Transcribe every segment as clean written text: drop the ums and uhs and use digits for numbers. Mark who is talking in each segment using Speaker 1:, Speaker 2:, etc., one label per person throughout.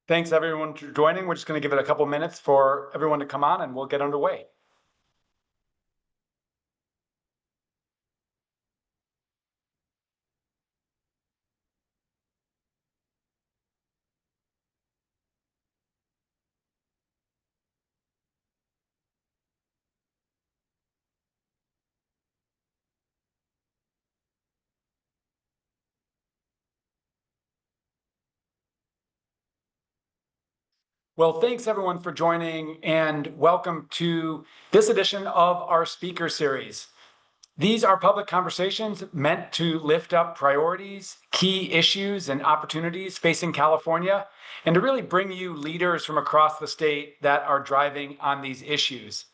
Speaker 1: Thanks everyone for joining. We're just going to give it a couple minutes for everyone to come on and we'll get underway. Well, thanks everyone for joining and welcome to this edition of our speaker series. These are public conversations meant to lift up priorities, key issues, and opportunities facing California, and to really bring you leaders from across the state that are driving on these issues.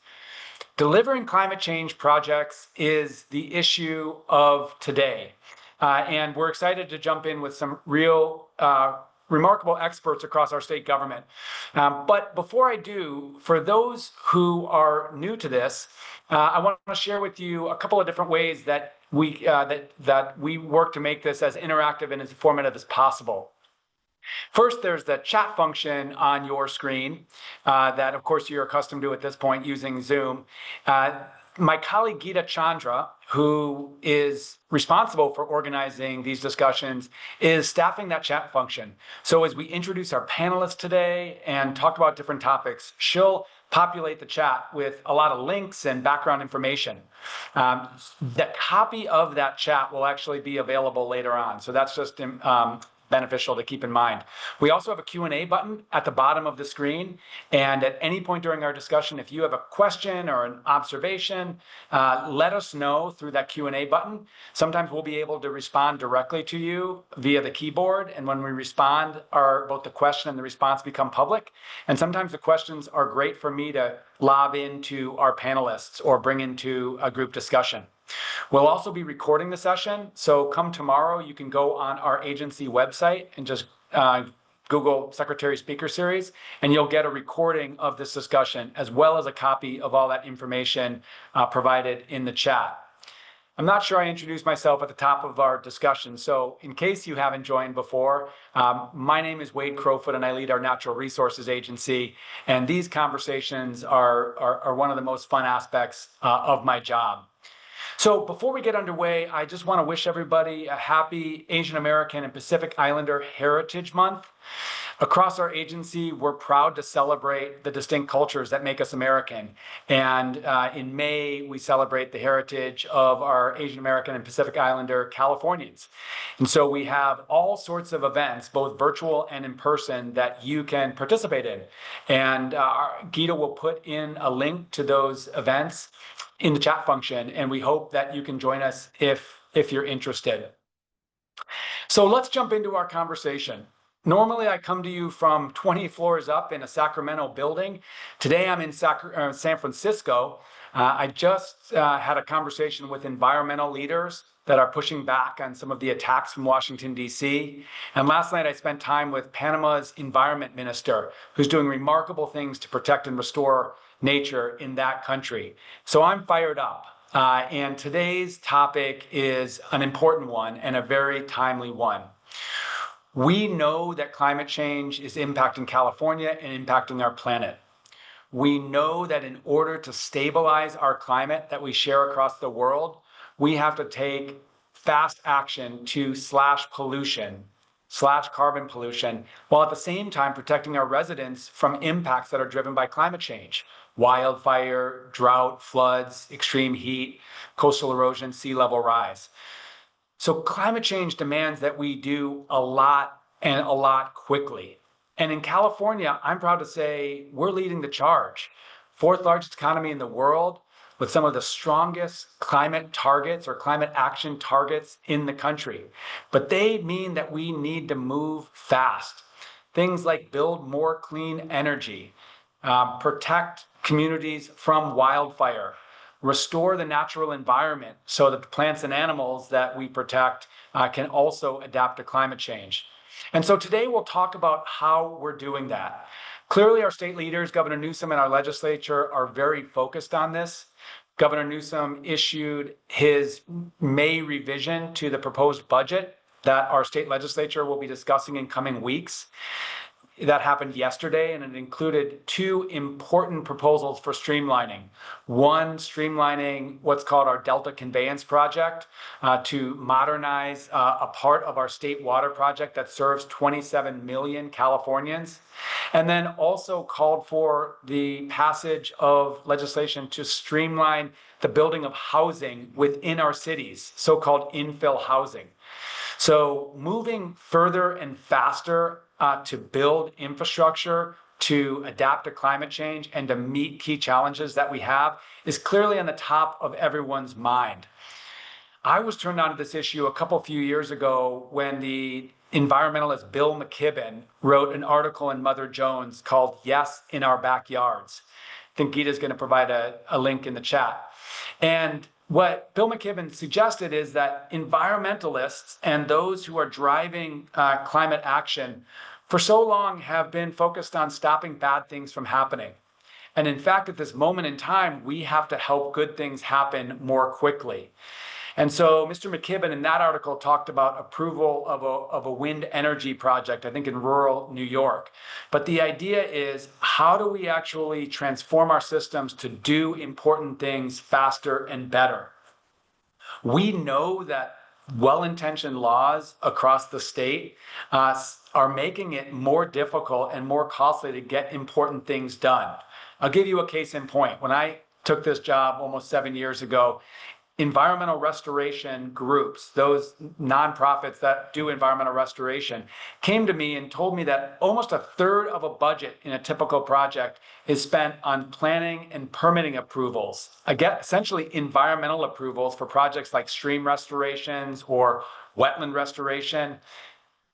Speaker 1: Delivering climate change projects is the issue of today. And we're excited to jump in with some real remarkable experts across our state government. But before I do, for those who are new to this, I want to share with you a couple of different ways that we work to make this as interactive and as informative as possible. First, there's the chat function on your screen that, of course, you're accustomed to at this point using Zoom. My colleague Geeta Chandra, who is responsible for organizing these discussions, is staffing that chat function. So as we introduce our panelists today and talk about different topics, she'll populate the chat with a lot of links and background information. The copy of that chat will actually be available later on. So that's just beneficial to keep in mind. We also have a Q&A button at the bottom of the screen. And at any point during our discussion, if you have a question or an observation, let us know through that Q&A button. Sometimes we'll be able to respond directly to you via the keyboard. And when we respond, both the question and the response become public. And sometimes the questions are great for me to lob into our panelists or bring into a group discussion. We'll also be recording the session, so come tomorrow, you can go on our agency website and just Google Secretary Speaker Series, and you'll get a recording of this discussion, as well as a copy of all that information provided in the chat. I'm not sure I introduced myself at the top of our discussion, so in case you haven't joined before, my name is Wade Crowfoot, and I lead our Natural Resources Agency, and these conversations are one of the most fun aspects of my job. So before we get underway, I just want to wish everybody a happy Asian American and Pacific Islander Heritage Month. Across our agency, we're proud to celebrate the distinct cultures that make us American. And in May, we celebrate the heritage of our Asian American and Pacific Islander Californians. And so we have all sorts of events, both virtual and in person, that you can participate in. And Geeta will put in a link to those events in the chat function, and we hope that you can join us if you're interested. So let's jump into our conversation. Normally, I come to you from 20 floors up in a Sacramento building. Today, I'm in San Francisco. I just had a conversation with environmental leaders that are pushing back on some of the attacks from Washington, D.C. And last night, I spent time with Panama's environment minister, who's doing remarkable things to protect and restore nature in that country. So I'm fired up. And today's topic is an important one and a very timely one. We know that climate change is impacting California and impacting our planet. We know that in order to stabilize our climate that we share across the world, we have to take fast action to slash carbon pollution, while at the same time protecting our residents from impacts that are driven by climate change. Wildfire, drought, floods, extreme heat, coastal erosion, sea level rise. So climate change demands that we do a lot and a lot quickly. And in California, I'm proud to say we're leading the charge. Fourth largest economy in the world, with some of the strongest climate targets or climate action targets in the country. But they mean that we need to move fast. Things like build more clean energy, protect communities from wildfire, restore the natural environment so that the plants and animals that we protect can also adapt to climate change. And so today we'll talk about how we're doing that. Clearly, our state leaders, Governor Newsom and our legislature, are very focused on this. Governor Newsom issued his May revision to the proposed budget that our state legislature will be discussing in coming weeks. that happened yesterday, and it included two important proposals for streamlining. One, streamlining what's called our Delta Conveyance Project to modernize a part of our state water project that serves 27 million Californians. And then also called for the passage of legislation to streamline the building of housing within our cities, so-called infill housing. So moving further and faster to build infrastructure to adapt to climate change and to meet key challenges that we have is clearly on the top of everyone's mind. I was turned on to this issue a few years ago when the environmentalist Bill McKibben wrote an article in Mother Jones called Yes in Our Backyards. I think Geeta's going to provide a link in the chat. And what Bill McKibben suggested is that environmentalists and those who are driving climate action for so long have been focused on stopping bad things from happening. And in fact, at this moment in time, we have to help good things happen more quickly. And so Mr. McKibben in that article talked about approval of a wind energy project, I think in rural New York. But the idea is, how do we actually transform our systems to do important things faster and better? We know that well-intentioned laws across the state are making it more difficult and more costly to get important things done. I'll give you a case in point. When I took this job almost 7 years ago, environmental restoration groups, those nonprofits that do environmental restoration, came to me and told me that almost a third of a budget in a typical project is spent on planning and permitting approvals. Again, essentially environmental approvals for projects like stream restorations or wetland restoration.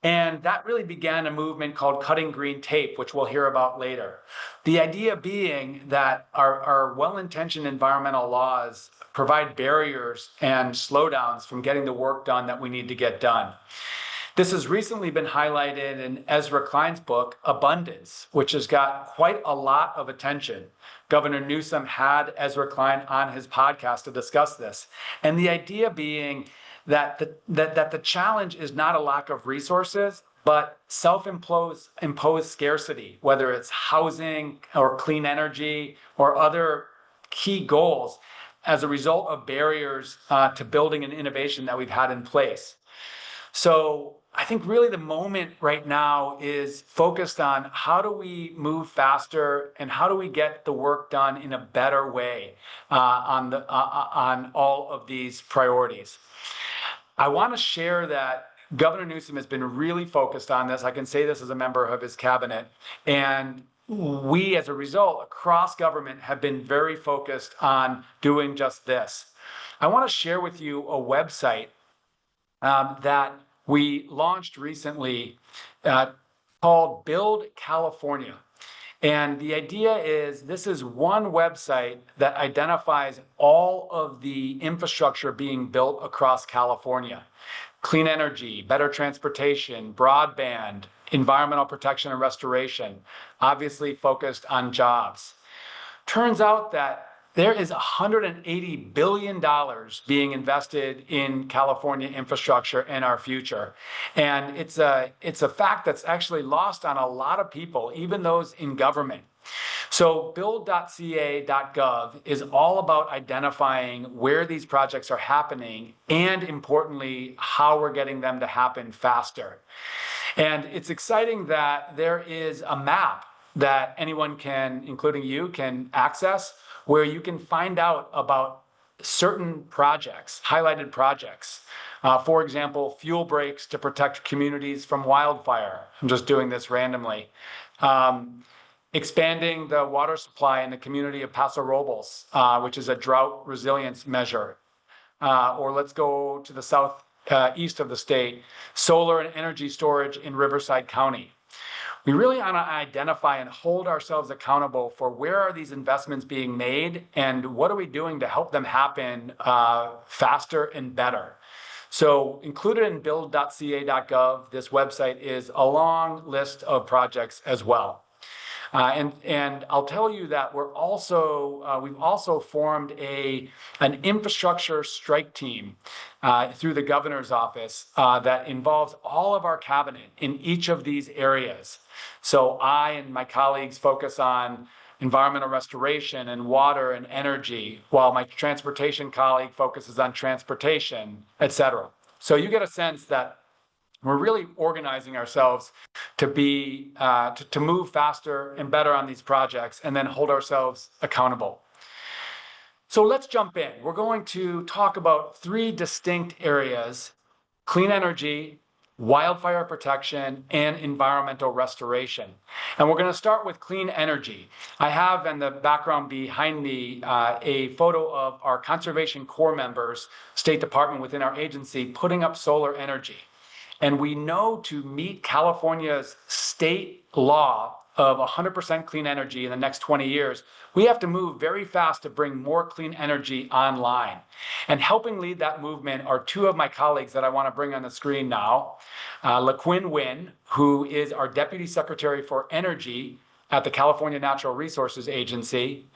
Speaker 1: And that really began a movement called Cutting Green Tape, which we'll hear about later. The idea being that our well-intentioned environmental laws provide barriers and slowdowns from getting the work done that we need to get done. This has recently been highlighted in Ezra Klein's book, Abundance, which has got quite a lot of attention. Governor Newsom had Ezra Klein on his podcast to discuss this. And the idea being that the challenge is not a lack of resources, but self-imposed scarcity, whether it's housing or clean energy or other key goals as a result of barriers to building and innovation that we've had in place. So I think really the moment right now is focused on how do we move faster and how do we get the work done in a better way on all of these priorities. I want to share that Governor Newsom has been really focused on this. I can say this as a member of his cabinet. And we, as a result, across government, have been very focused on doing just this. I want to share with you a website that we launched recently called Build California. And the idea is this is one website that identifies all of the infrastructure being built across California. Clean energy, better transportation, broadband, environmental protection and restoration, obviously focused on jobs. Turns out that there is $180 billion being invested in California infrastructure in our future. And it's a fact that's actually lost on a lot of people, even those in government. So build.ca.gov is all about identifying where these projects are happening and, importantly, how we're getting them to happen faster. And it's exciting that there is a map that anyone can, including you, can access, where you can find out about certain projects, highlighted projects. For example, fuel breaks to protect communities from wildfire. I'm just doing this randomly. Expanding the water supply in the community of Paso Robles, which is a drought resilience measure. Or let's go to the southeast of the state, solar and energy storage in Riverside County. We really want to identify and hold ourselves accountable for where are these investments being made and what are we doing to help them happen faster and better. So included in build.ca.gov, this website is a long list of projects as well. And I'll tell you that we've also formed an infrastructure strike team through the governor's office that involves all of our cabinet in each of these areas. So I and my colleagues focus on environmental restoration and water and energy, while my transportation colleague focuses on transportation, et cetera. So you get a sense that we're really organizing ourselves to be to move faster and better on these projects, and then hold ourselves accountable. So let's jump in. We're going to talk about three distinct areas: clean energy, wildfire protection, and environmental restoration. And we're going to start with clean energy. I have in the background behind me a photo of our Conservation Corps members, State Department within our agency, putting up solar energy. And we know to meet California's state law of 100% clean energy in the next 20 years, we have to move very fast to bring more clean energy online. And helping lead that movement are two of my colleagues that I want to bring on the screen now. LaQuinn Nguyen, who is our Deputy Secretary for Energy at the California Natural Resources Agency,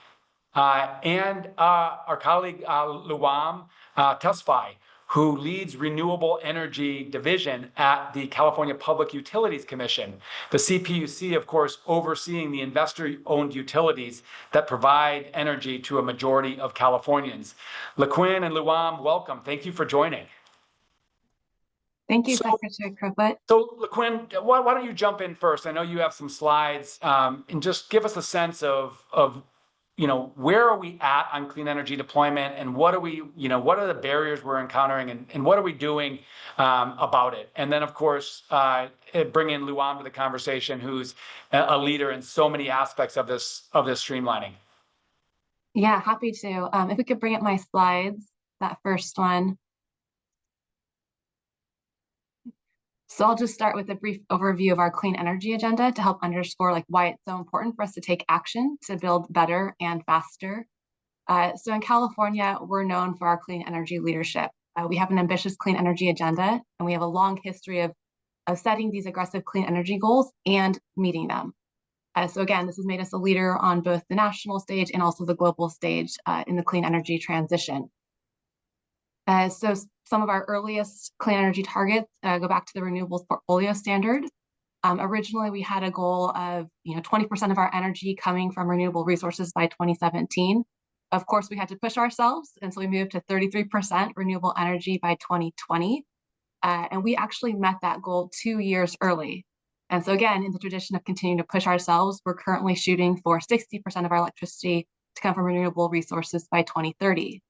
Speaker 1: and our colleague Luam Tesfaye, who leads Renewable Energy Division at the California Public Utilities Commission, the CPUC, of course, overseeing the investor-owned utilities that provide energy to a majority of Californians. LaQuinn and Luam, welcome. Thank you for joining.
Speaker 2: Thank you, Secretary Crowfoot.
Speaker 1: So, LaQuinn, why don't you jump in first? I know you have some slides, and just give us a sense of where are we at on clean energy deployment, and what are the barriers we're encountering, and what are we doing about it? And then, of course, bring in Luam to the conversation, who's a leader in so many aspects of this streamlining.
Speaker 2: Yeah, happy to. If we could bring up my slides, that first one. So I'll just start with a brief overview of our clean energy agenda to help underscore why it's so important for us to take action to build better and faster. So in California, we're known for our clean energy leadership. We have an ambitious clean energy agenda, and we have a long history of setting these aggressive clean energy goals and meeting them. So again, this has made us a leader on both the national stage and also the global stage in the clean energy transition. So some of our earliest clean energy targets go back to the renewables portfolio standard. Originally, we had a goal of 20% of our energy coming from renewable resources by 2017. Of course, we had to push ourselves, and so we moved to 33% renewable energy by 2020. And we actually met that goal 2 years early. And so again, in the tradition of continuing to push ourselves, we're currently shooting for 60% of our electricity to come from renewable resources by 2030.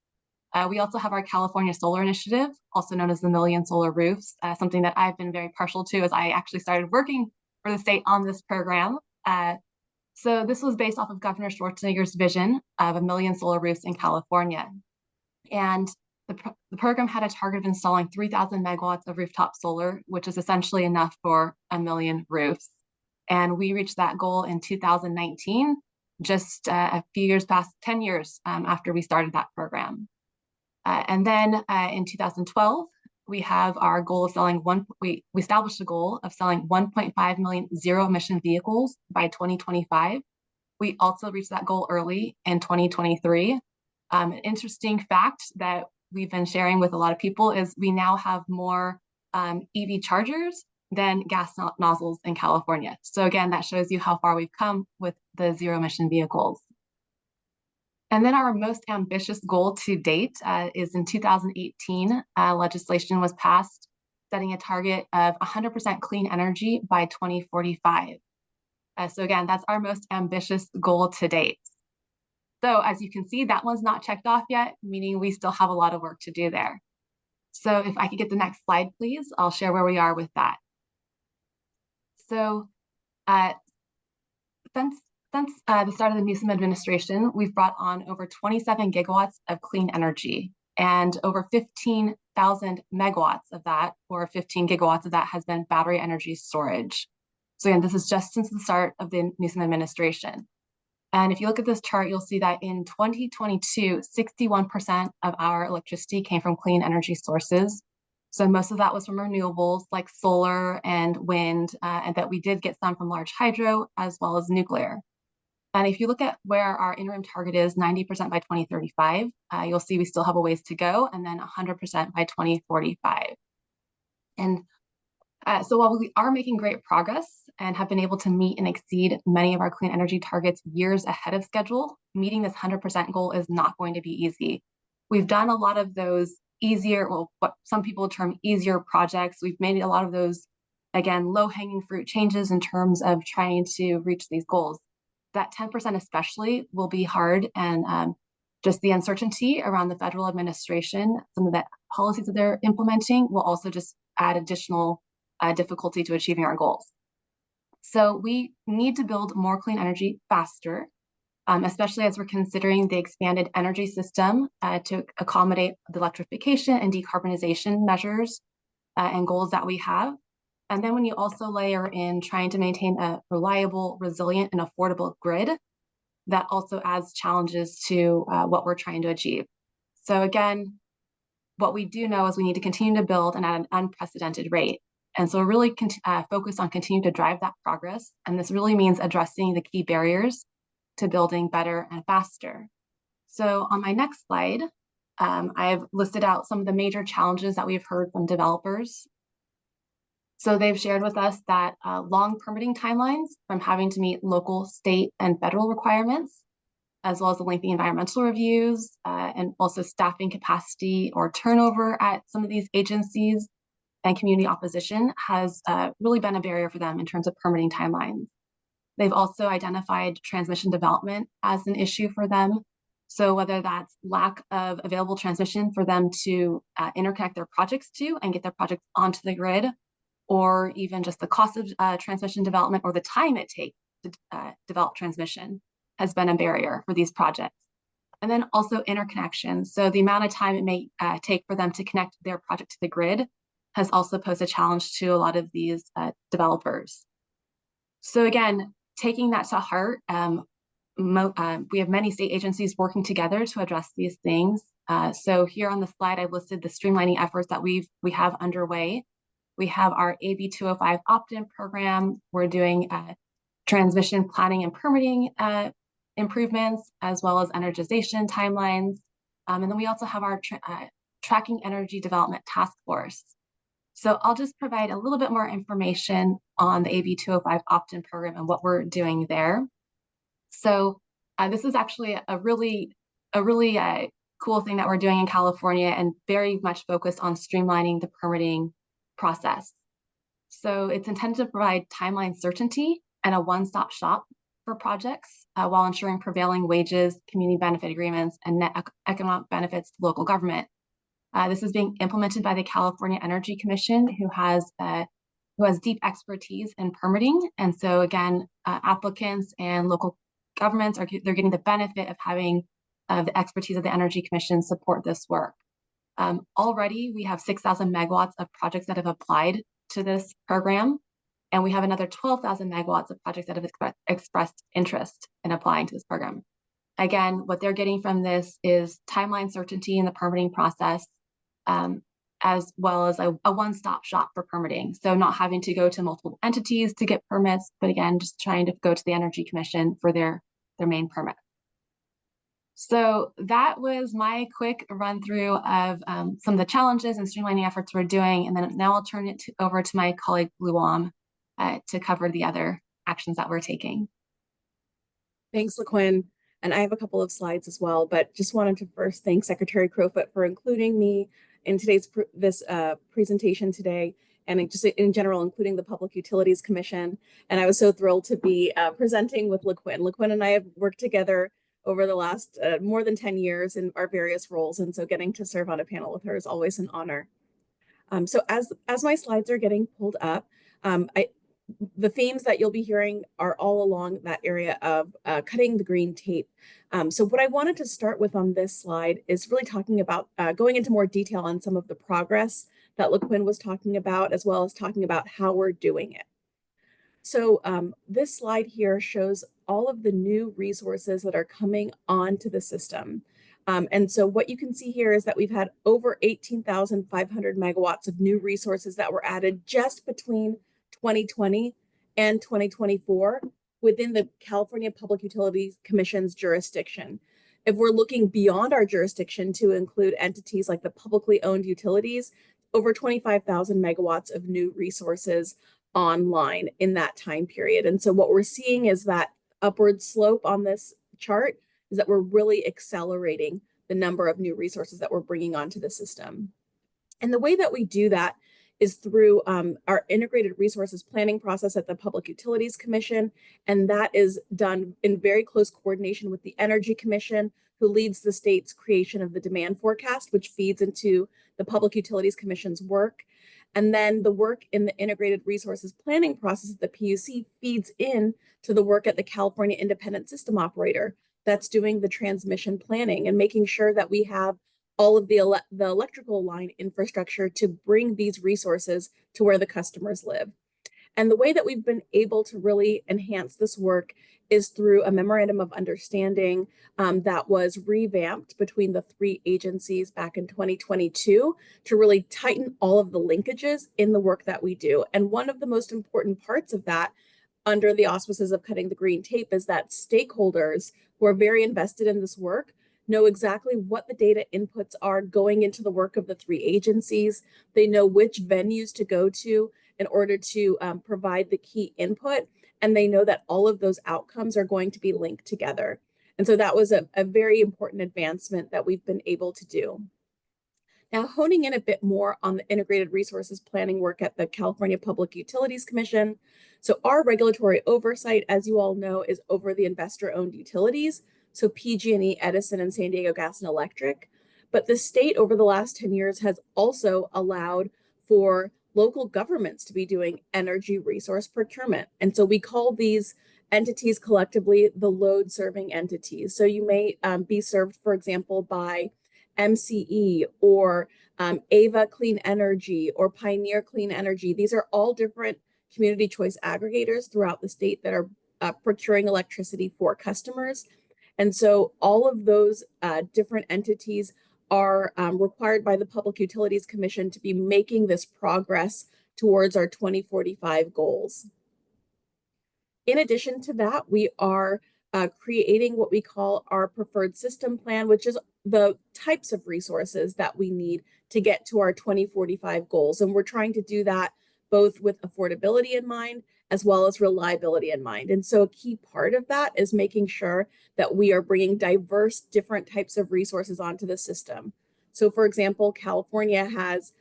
Speaker 2: We also have our California Solar Initiative, also known as the Million Solar Roofs, something that I've been very partial to as I actually started working for the state on this program. So this was based off of Governor Schwarzenegger's vision of 1 million solar roofs in California. And the program had a target of installing 3,000 megawatts of rooftop solar, which is essentially enough for 1 million roofs. And we reached that goal in 2019, just a few years past, 10 years after we started that program. And then in 2012, we have our goal of selling we established a goal of selling 1.5 million zero-emission vehicles by 2025. We also reached that goal early in 2023. An interesting fact that we've been sharing with a lot of people is we now have more EV chargers than gas nozzles in California. So again, that shows you how far we've come with the zero-emission vehicles. And then our most ambitious goal to date is in 2018, legislation was passed setting a target of 100% clean energy by 2045. So again, that's our most ambitious goal to date. So as you can see, that one's not checked off yet, meaning we still have a lot of work to do there. So if I could get the next slide, please, I'll share where we are with that. So since the start of the Newsom administration, we've brought on over 27 gigawatts of clean energy, and over 15,000 megawatts of that, or 15 gigawatts of that, has been battery energy storage. So again, this is just since the start of the Newsom administration. And if you look at this chart, you'll see that in 2022, 61% of our electricity came from clean energy sources. So most of that was from renewables like solar and wind, and that we did get some from large hydro as well as nuclear. And if you look at where our interim target is 90% by 2035, you'll see we still have a ways to go, and then 100% by 2045. And so while we are making great progress and have been able to meet and exceed many of our clean energy targets years ahead of schedule, meeting this 100% goal is not going to be easy. We've done a lot of those easier, well, what some people term easier projects. We've made a lot of those, again, low-hanging fruit changes in terms of trying to reach these goals. That 10% especially will be hard, and just the uncertainty around the federal administration, some of the policies that they're implementing will also just add additional difficulty to achieving our goals. So we need to build more clean energy faster, especially as we're considering the expanded energy system to accommodate the electrification and decarbonization measures and goals that we have. And then when you also layer in trying to maintain a reliable, resilient, and affordable grid, that also adds challenges to what we're trying to achieve. So again, what we do know is we need to continue to build and at an unprecedented rate. And so we're really focused on continuing to drive that progress. And this really means addressing the key barriers to building better and faster. So on my next slide, I've listed out some of the major challenges that we've heard from developers. So they've shared with us that long permitting timelines from having to meet local, state, and federal requirements, as well as the lengthy environmental reviews, and also staffing capacity or turnover at some of these agencies, and community opposition has really been a barrier for them in terms of permitting timelines. They've also identified transmission development as an issue for them. So whether that's lack of available transmission for them to interconnect their projects to and get their projects onto the grid, or even just the cost of transmission development or the time it takes to develop transmission has been a barrier for these projects. And then also interconnection. So the amount of time it may take for them to connect their project to the grid has also posed a challenge to a lot of these developers. So again, taking that to heart, we have many state agencies working together to address these things. So here on the slide, I've listed the streamlining efforts that we have underway. We have our AB 205 opt-in program. We're doing transmission planning and permitting improvements, as well as energization timelines. And then we also have our Tracking Energy Development Task Force. So I'll just provide a little bit more information on the AB 205 opt-in program and what we're doing there. So this is actually a really cool thing that we're doing in California, and very much focused on streamlining the permitting process. So it's intended to provide timeline certainty and a one-stop shop for projects while ensuring prevailing wages, community benefit agreements, and net economic benefits to local government. This is being implemented by the California Energy Commission, who has deep expertise in permitting. And so again, applicants and local governments they're getting the benefit of having the expertise of the Energy Commission support this work. Already, we have 6,000 megawatts of projects that have applied to this program, and we have another 12,000 megawatts of projects that have expressed interest in applying to this program. Again, what they're getting from this is timeline certainty in the permitting process, as well as a one-stop shop for permitting. So not having to go to multiple entities to get permits, but again, just trying to go to the Energy Commission for their main permit. So that was my quick run through of some of the challenges and streamlining efforts we're doing. And then now I'll turn it over to my colleague Luam to cover the other actions that we're taking.
Speaker 3: Thanks, LaQuinn. And I have a couple of slides as well, but just wanted to first thank Secretary Crowfoot for including me in today's presentation today, and just in general, including the Public Utilities Commission. And I was so thrilled to be presenting with LaQuinn. LaQuinn and I have worked together over the last more than 10 years in our various roles. And so getting to serve on a panel with her is always an honor. So as my slides are getting pulled up, the themes that you'll be hearing are all along that area of cutting the green tape. So what I wanted to start with on this slide is really talking about going into more detail on some of the progress that LaQuinn was talking about, as well as talking about how we're doing it. So this slide here shows all of the new resources that are coming onto the system. And so what you can see here is that we've had over 18,500 megawatts of new resources that were added just between 2020 and 2024. within the California Public Utilities Commission's jurisdiction. If we're looking beyond our jurisdiction to include entities like the publicly owned utilities, over 25,000 megawatts of new resources online in that time period. And so what we're seeing is that upward slope on this chart is that we're really accelerating the number of new resources that we're bringing onto the system. And the way that we do that is through our integrated resources planning process at the Public Utilities Commission. And that is done in very close coordination with the Energy Commission, who leads the state's creation of the demand forecast, which feeds into the Public Utilities Commission's work. And then the work in the integrated resources planning process at the PUC feeds in to the work at the California Independent System Operator that's doing the transmission planning and making sure that we have all of the electrical line infrastructure to bring these resources to where the customers live. And the way that we've been able to really enhance this work is through a memorandum of understanding that was revamped between the three agencies back in 2022 to really tighten all of the linkages in the work that we do. And one of the most important parts of that, under the auspices of cutting the green tape, is that stakeholders who are very invested in this work know exactly what the data inputs are going into the work of the three agencies. They know which venues to go to in order to provide the key input. And they know that all of those outcomes are going to be linked together. And so that was a very important advancement that we've been able to do. Now, honing in a bit more on the integrated resources planning work at the California Public Utilities Commission. So our regulatory oversight, as you all know, is over the investor-owned utilities. So PG&E, Edison, and San Diego Gas and Electric. But the state over the last 10 years has also allowed for local governments to be doing energy resource procurement. And so we call these entities collectively the load serving entities. So you may be served, for example, by MCE or AVA Clean Energy or Pioneer Clean Energy. These are all different community choice aggregators throughout the state that are procuring electricity for customers. And so all of those different entities are required by the Public Utilities Commission to be making this progress towards our 2045 goals. In addition to that, we are creating what we call our preferred system plan, which is the types of resources that we need to get to our 2045 goals. And we're trying to do that both with affordability in mind as well as reliability in mind. And so a key part of that is making sure that we are bringing diverse, different types of resources onto the system. So for example, California has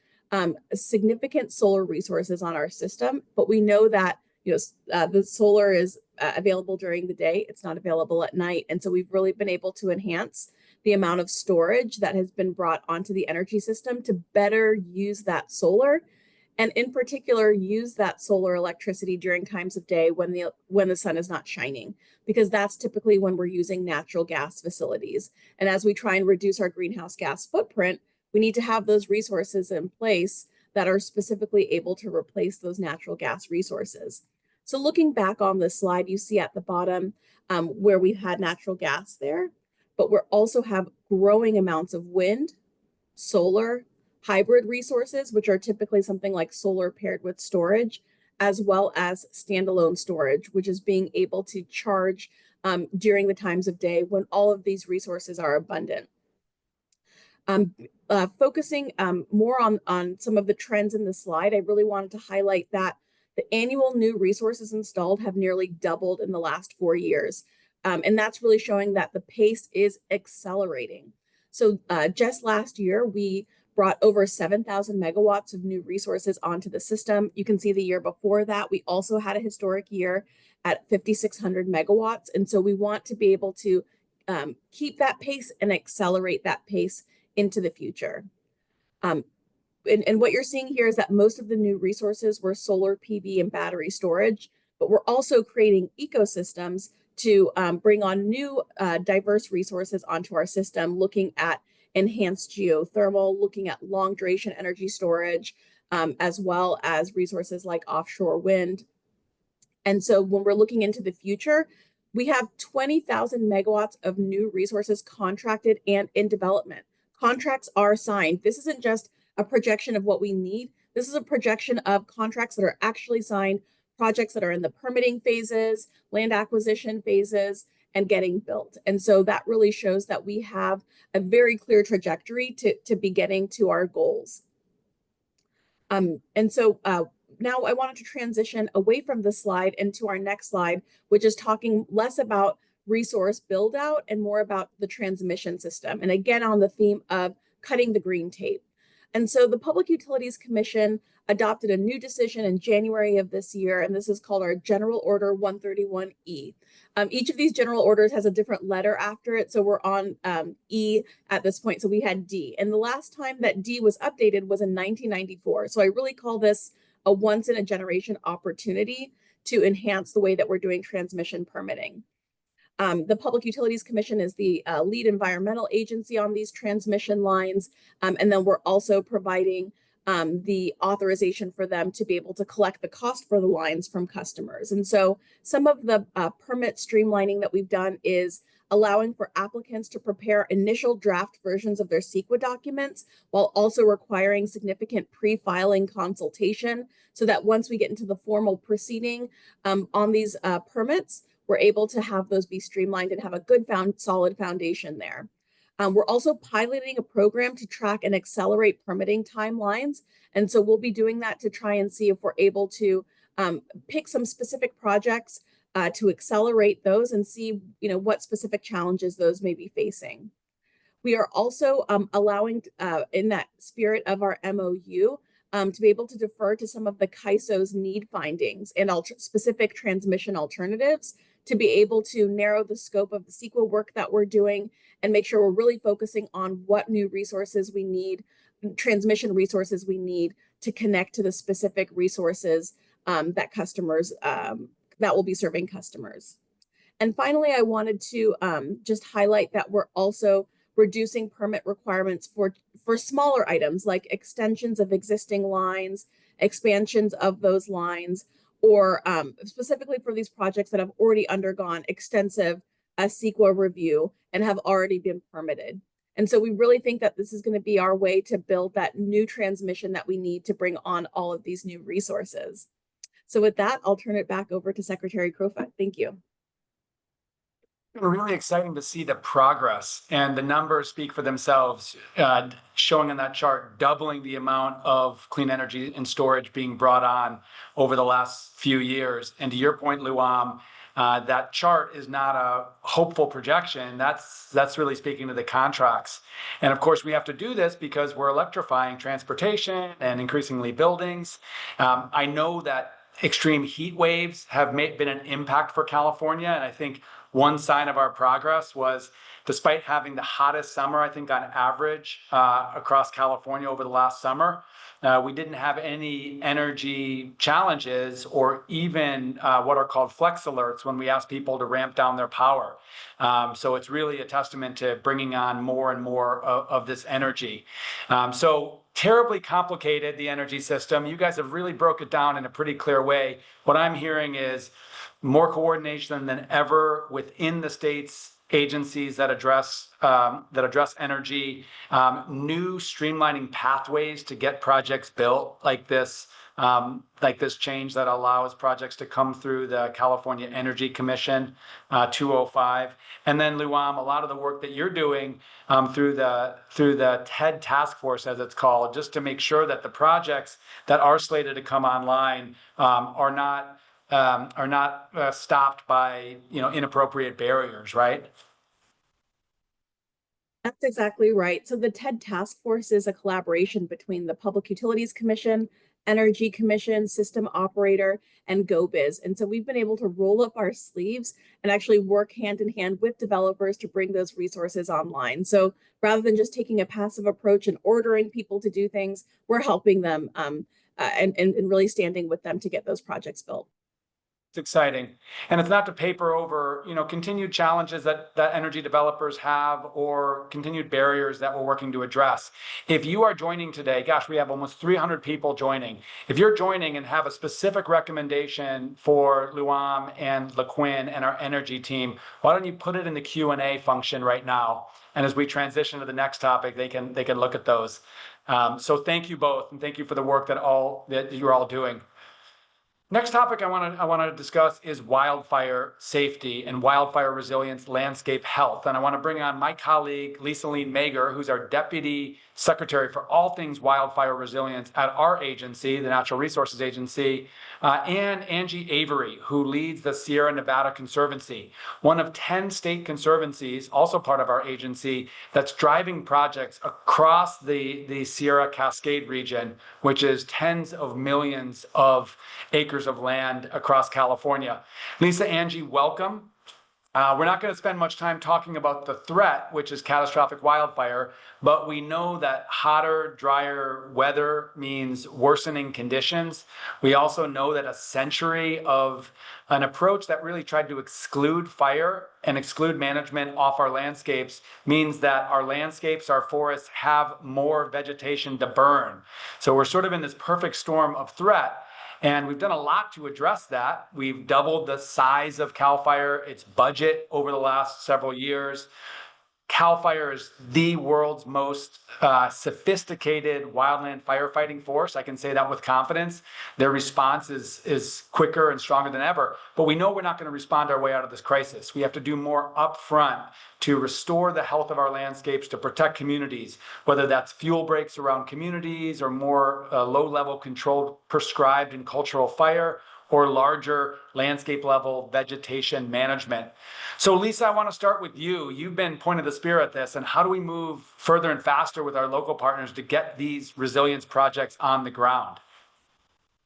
Speaker 3: significant solar resources on our system, but we know that the solar is available during the day. It's not available at night. And so we've really been able to enhance the amount of storage that has been brought onto the energy system to better use that solar. And in particular, use that solar electricity during times of day when the sun is not shining, because that's typically when we're using natural gas facilities. And as we try and reduce our greenhouse gas footprint, we need to have those resources in place that are specifically able to replace those natural gas resources. So looking back on this slide, you see at the bottom where we've had natural gas there, but we also have growing amounts of wind, solar, hybrid resources, which are typically something like solar paired with storage, as well as standalone storage, which is being able to charge during the times of day when all of these resources are abundant. Focusing more on some of the trends in the slide, I really wanted to highlight that the annual new resources installed have nearly doubled in the last 4 years. And that's really showing that the pace is accelerating. So just last year, we brought over 7,000 megawatts of new resources onto the system. You can see the year before that, we also had a historic year at 5,600 megawatts. And so we want to be able to keep that pace and accelerate that pace into the future. And what you're seeing here is that most of the new resources were solar PV and battery storage, but we're also creating ecosystems to bring on new diverse resources onto our system, looking at enhanced geothermal, looking at long duration energy storage, as well as resources like offshore wind. And so when we're looking into the future, we have 20,000 megawatts of new resources contracted and in development. Contracts are signed. This isn't just a projection of what we need. This is a projection of contracts that are actually signed, projects that are in the permitting phases, land acquisition phases, and getting built. And so that really shows that we have a very clear trajectory to be getting to our goals. Now I wanted to transition away from this slide into our next slide, which is talking less about resource build out and more about the transmission system. And again, on the theme of cutting the green tape. And so the Public Utilities Commission adopted a new decision in January of this year, and this is called our General Order 131E. Each of these general orders has a different letter after it, so we're on E at this point, so we had D. And the last time that D was updated was in 1994. So I really call this a once-in-a-generation opportunity to enhance the way that we're doing transmission permitting. The Public Utilities Commission is the lead environmental agency on these transmission lines, and then we're also providing the authorization for them to be able to collect the cost for the lines from customers. And so some of the permit streamlining that we've done is allowing for applicants to prepare initial draft versions of their CEQA documents while also requiring significant pre-filing consultation so that once we get into the formal proceeding on these permits, we're able to have those be streamlined and have a good solid foundation there. We're also piloting a program to track and accelerate permitting timelines. And so we'll be doing that to try and see if we're able to pick some specific projects to accelerate those and see, what specific challenges those may be facing. We are also allowing, in that spirit of our MOU, to be able to defer to some of the CAISO's need findings and specific transmission alternatives to be able to narrow the scope of the CEQA work that we're doing and make sure we're really focusing on what new resources we need, transmission resources we need to connect to the specific resources that customers, that will be serving customers. And finally, I wanted to just highlight that we're also reducing permit requirements for smaller items like extensions of existing lines, expansions of those lines, or specifically for these projects that have already undergone extensive CEQA review and have already been permitted. And so we really think that this is going to be our way to build that new transmission that we need to bring on all of these new resources. So with that, I'll turn it back over to Secretary Crowfoot. Thank you.
Speaker 1: Really exciting to see the progress, and the numbers speak for themselves, showing on that chart doubling the amount of clean energy and storage being brought on over the last few years. And to your point, Luam, that chart is not a hopeful projection. That's really speaking to the contracts. And of course, we have to do this because we're electrifying transportation and increasingly buildings. I know that extreme heat waves have been an impact for California, and I think one sign of our progress was, despite having the hottest summer, I think on average, across California over the last summer, we didn't have any energy challenges or even what are called flex alerts when we ask people to ramp down their power. So it's really a testament to bringing on more and more of this energy. So terribly complicated, the energy system. You guys have really broke it down in a pretty clear way. What I'm hearing is more coordination than ever within the state's agencies that address energy, new streamlining pathways to get projects built like this change that allows projects to come through the California Energy Commission 205. And then Luam, a lot of the work that you're doing through the TED task force, as it's called, just to make sure that the projects that are slated to come online are not stopped by inappropriate barriers, right?
Speaker 3: That's exactly right. So the TED task force is a collaboration between the Public Utilities Commission, Energy Commission, System Operator, and GoBiz. And so we've been able to roll up our sleeves and actually work hand in hand with developers to bring those resources online. So rather than just taking a passive approach and ordering people to do things, we're helping them and really standing with them to get those projects built.
Speaker 1: It's exciting. And it's not to paper over, continued challenges that energy developers have or continued barriers that we're working to address. If you are joining today, gosh, we have almost 300 people joining. If you're joining and have a specific recommendation for Luam and LaQuinn and our energy team, why don't you put it in the Q&A function right now? And as we transition to the next topic, they can look at those. So thank you both, and thank you for the work that you're all doing. Next topic I want to discuss is wildfire safety and wildfire resilience landscape health. And I want to bring on my colleague, Lisa-Leen Mager, who's our Deputy Secretary for all things wildfire resilience at our agency, the Natural Resources Agency, and Angie Avery, who leads the Sierra Nevada Conservancy, one of 10 state conservancies, also part of our agency, that's driving projects across the Sierra Cascade region, which is tens of millions of acres of land across California. Lisa, Angie, welcome. We're not going to spend much time talking about the threat, which is catastrophic wildfire, but we know that hotter, drier weather means worsening conditions. We also know that a century of an approach that really tried to exclude fire and exclude management off our landscapes means that our landscapes, our forests have more vegetation to burn. So we're sort of in this perfect storm of threat. And we've done a lot to address that. We've doubled the size of CAL FIRE, its budget over the last several years. CAL FIRE is the world's most sophisticated wildland firefighting force. I can say that with confidence. Their response is quicker and stronger than ever. But we know we're not going to respond our way out of this crisis. We have to do more upfront to restore the health of our landscapes, to protect communities, whether that's fuel breaks around communities or more low-level controlled prescribed and cultural fire, or larger landscape level vegetation management. So Lisa, I want to start with you. You've been point of the spear at this, and how do we move further and faster with our local partners to get these resilience projects on the ground?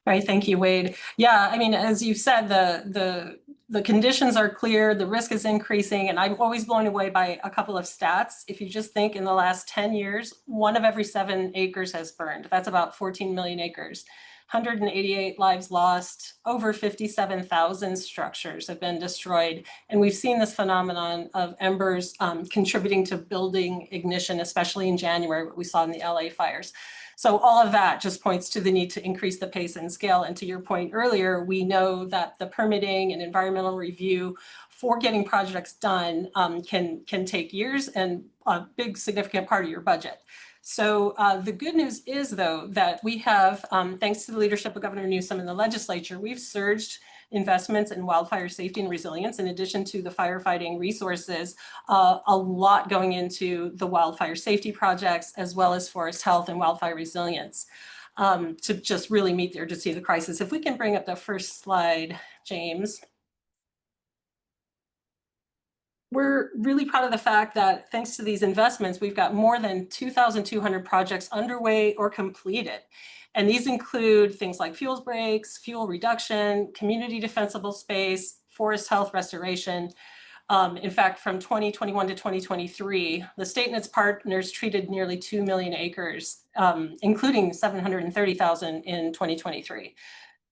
Speaker 4: Right, thank you, Wade. Yeah, I mean, as you said, the conditions are clear, the risk is increasing, and I'm always blown away by a couple of stats. If you just think in the last 10 years, 1 of every 7 acres has burned. That's about 14 million acres. 188 lives lost, over 57,000 structures have been destroyed. And we've seen this phenomenon of embers contributing to building ignition, especially in January, what we saw in the LA fires. So all of that just points to the need to increase the pace and scale. And to your point earlier, we know that the permitting and environmental review for getting projects done can take years and a big significant part of your budget. So the good news is, though, that we have, thanks to the leadership of Governor Newsom and the legislature, we've surged investments in wildfire safety and resilience, in addition to the firefighting resources, a lot going into the wildfire safety projects, as well as forest health and wildfire resilience, to just really meet the urgency of the crisis. If we can bring up the first slide, James. We're really proud of the fact that thanks to these investments, we've got more than 2,200 projects underway or completed. And these include things like fuel breaks, fuel reduction, community defensible space, forest health restoration. In fact, from 2021 to 2023, the state and its partners treated nearly 2 million acres, including 730,000 in 2023.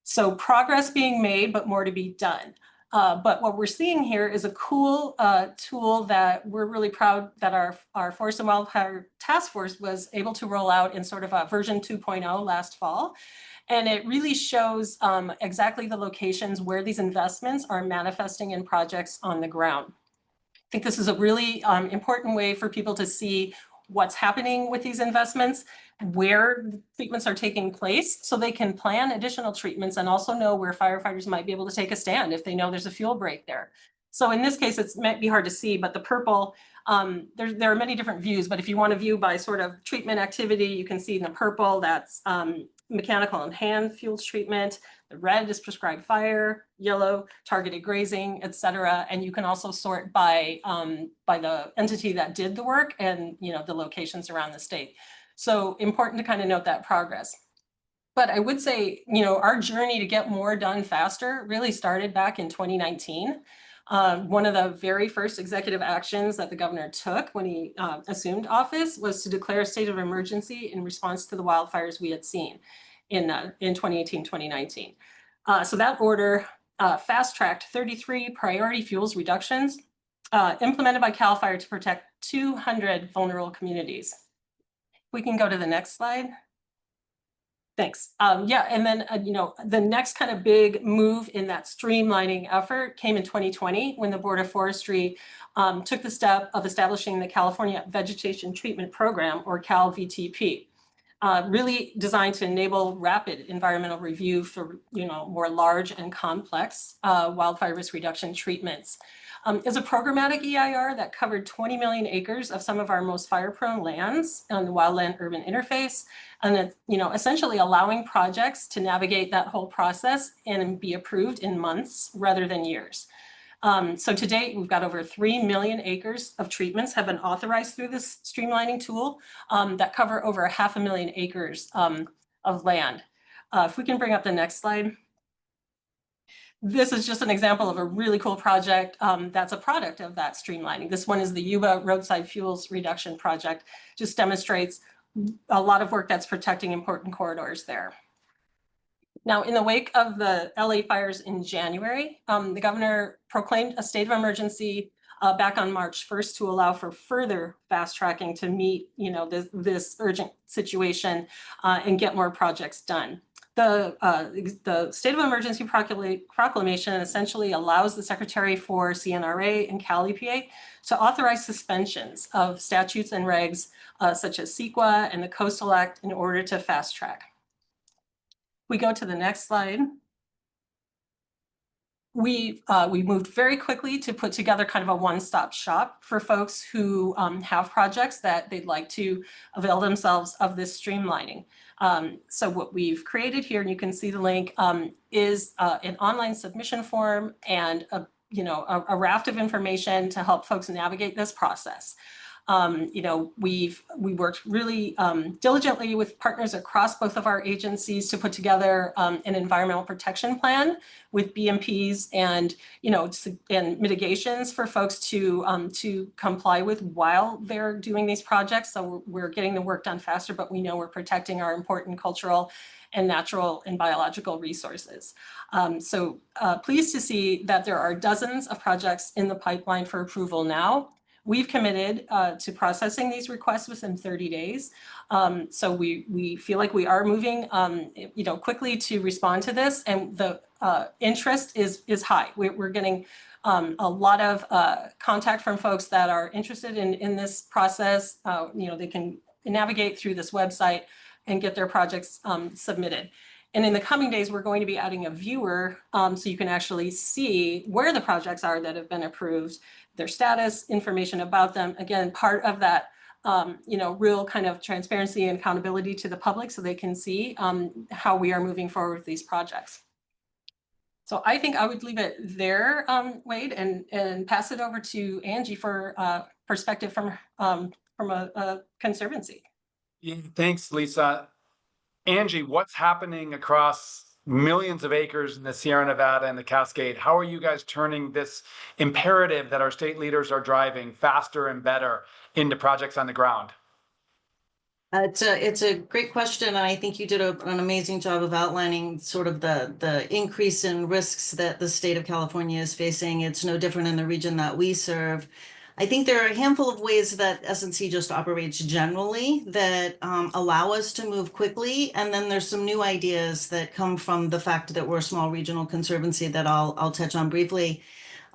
Speaker 4: So progress being made, but more to be done. But what we're seeing here is a cool tool that we're really proud that our Forest and Wildfire Task Force was able to roll out in sort of a version 2.0 last fall. And it really shows exactly the locations where these investments are manifesting in projects on the ground. I think this is a really important way for people to see what's happening with these investments, where treatments are taking place, so they can plan additional treatments and also know where firefighters might be able to take a stand if they know there's a fuel break there. So in this case, it might be hard to see, but the purple, there are many different views, but if you want to view by sort of treatment activity, you can see in the purple, that's mechanical and hand fuels treatment. The red is prescribed fire, yellow, targeted grazing, et cetera. And you can also sort by the entity that did the work and the locations around the state. So important to kind of note that progress. But I would say, our journey to get more done faster really started back in 2019. One of the very first executive actions that the governor took when he assumed office was to declare a state of emergency in response to the wildfires we had seen in 2018, 2019. So that order fast-tracked 33 priority fuels reductions implemented by CAL FIRE to protect 200 vulnerable communities. We can go to the next slide. Thanks. Yeah, and then, the next kind of big move in that streamlining effort came in 2020 when the Board of Forestry took the step of establishing the California Vegetation Treatment Program, or CAL-VTP. really designed to enable rapid environmental review for, more large and complex wildfire risk reduction treatments. Is a programmatic EIR that covered 20 million acres of some of our most fire-prone lands on the wildland-urban interface, and it's, essentially allowing projects to navigate that whole process and be approved in months rather than years. So to date, we've got over 3 million acres of treatments have been authorized through this streamlining tool that cover over 500,000 acres of land. If we can bring up the next slide. This is just an example of a really cool project that's a product of that streamlining. This one is the Yuba Roadside Fuels Reduction Project. Just demonstrates a lot of work that's protecting important corridors there. Now, in the wake of the LA fires in January, the governor proclaimed a state of emergency back on March 1st to allow for further fast tracking to meet, this urgent situation and get more projects done. The state of emergency proclamation essentially allows the Secretary for CNRA and Cal EPA to authorize suspensions of statutes and regs such as CEQA and the Coastal Act in order to fast track. We go to the next slide. We moved very quickly to put together kind of a one-stop shop for folks who have projects that they'd like to avail themselves of this streamlining. So what we've created here, and you can see the link, is an online submission form and a raft of information to help folks navigate this process. We worked really diligently with partners across both of our agencies to put together an environmental protection plan with BMPs and and mitigations for folks to comply with while they're doing these projects. So we're getting the work done faster, but we know we're protecting our important cultural and natural and biological resources. So pleased to see that there are dozens of projects in the pipeline for approval now. We've committed to processing these requests within 30 days. So we feel like we are moving quickly to respond to this, and the interest is high. We're getting a lot of contact from folks that are interested in this process. They can navigate through this website and get their projects submitted. And in the coming days, we're going to be adding a viewer so you can actually see where the projects are that have been approved, their status, information about them. Again, part of that, real kind of transparency and accountability to the public so they can see how we are moving forward with these projects. So I think I would leave it there, Wade, and pass it over to Angie for perspective from a conservancy.
Speaker 1: Yeah, thanks, Lisa. Angie, what's happening across millions of acres in the Sierra Nevada and the Cascade? How are you guys turning this imperative that our state leaders are driving faster and better into projects on the ground?
Speaker 5: It's a great question, and I think you did an amazing job of outlining sort of the increase in risks that the state of California is facing. It's no different in the region that we serve. I think there are a handful of ways that SNC just operates generally that allow us to move quickly, and then there's some new ideas that come from the fact that we're a small regional conservancy that I'll touch on briefly.